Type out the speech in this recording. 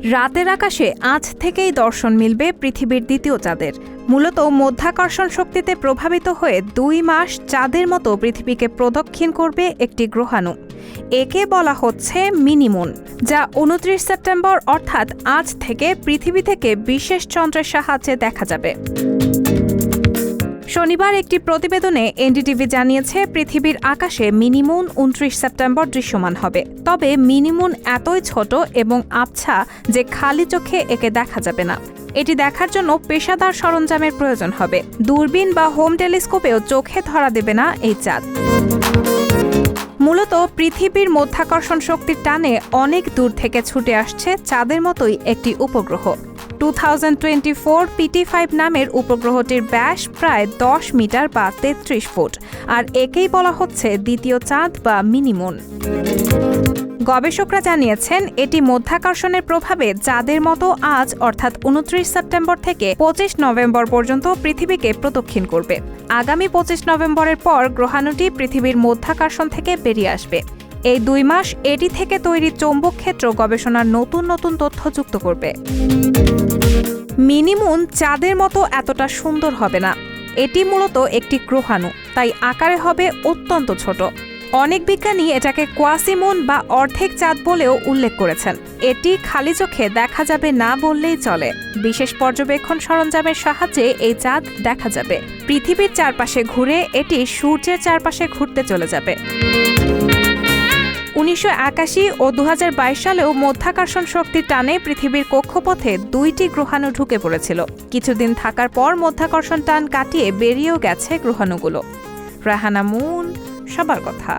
রাতের আকাশে আজ থেকেই দর্শন মিলবে পৃথিবীর দ্বিতীয় চাঁদের। মূলত মধ্যাকর্ষণ শক্তিতে প্রভাবিত হয়ে 2 মাস চাঁদের মতো পৃথিবীকে প্রদক্ষিণ করবে একটি গ্রহাণু। একে বলা হচ্ছে মিনিমুন, যা 29 সেপ্টেম্বর অর্থাৎ আজ থেকে পৃথিবী থেকে বিশেষ যন্ত্রের সাহায্যে দেখা যাবে। শনিবার একটি প্রতিবেদনে এনডিটিভি জানিয়েছে, পৃথিবীর আকাশে মিনিমুন 29 সেপ্টেম্বর দৃশ্যমান হবে। তবে মিনিমুন এতই ছোট এবং আবছা যে খালি চোখে একে দেখা যাবে না। এটি দেখার জন্য পেশাদার সরঞ্জামের প্রয়োজন হবে। দূরবীন বা হোম টেলিস্কোপেও চোখে ধরা দেবে না এই চাঁদ। মূলত পৃথিবীর মধ্যাকর্ষণ শক্তির টানে অনেক দূর থেকে ছুটে আসছে চাঁদের মতোই একটি উপগ্রহ। 2024 PT5 নামের উপগ্রহটির ব্যাস প্রায় 10 মিটার বা 33 ফুট, আর একেই বলা হচ্ছে দ্বিতীয় চাঁদ বা মিনিমুন। গবেষকরা জানিয়েছেন, এটি মধ্যাকর্ষণের প্রভাবে চাঁদের মতো আজ অর্থাৎ 29 সেপ্টেম্বর থেকে 25 নভেম্বর পর্যন্ত পৃথিবীকে প্রদক্ষিণ করবে। আগামী 25 নভেম্বরের পর গ্রহাণুটি পৃথিবীর মধ্যাকর্ষণ থেকে বেরিয়ে আসবে। এই 2 মাস এটি থেকে তৈরি চৌম্বক ক্ষেত্র গবেষণার নতুন নতুন তথ্য যুক্ত করবে। মিনিমুন চাঁদের মতো এতটা সুন্দর হবে না। এটি মূলত একটি গ্রহাণু, তাই আকারে হবে অত্যন্ত ছোট। অনেক বিজ্ঞানী এটাকে কোয়াসিমুন বা অর্ধেক চাঁদ বলেও উল্লেখ করেছেন। এটি খালি চোখে দেখা যাবে না বললেই চলে। বিশেষ পর্যবেক্ষণ সরঞ্জামের সাহায্যে এই চাঁদ দেখা যাবে। পৃথিবীর চারপাশে ঘুরে এটি সূর্যের চারপাশে ঘুরতে চলে যাবে। 1981 ও 2022 সালেও মধ্যাকর্ষণ শক্তির টানে পৃথিবীর কক্ষপথে 2টি গ্রহাণু ঢুকে পড়েছিল। কিছুদিন থাকার পর মধ্যাকর্ষণ টান কাটিয়ে বেরিয়েও গেছে গ্রহাণুগুলো। রাহানা মুন, সবার কথা।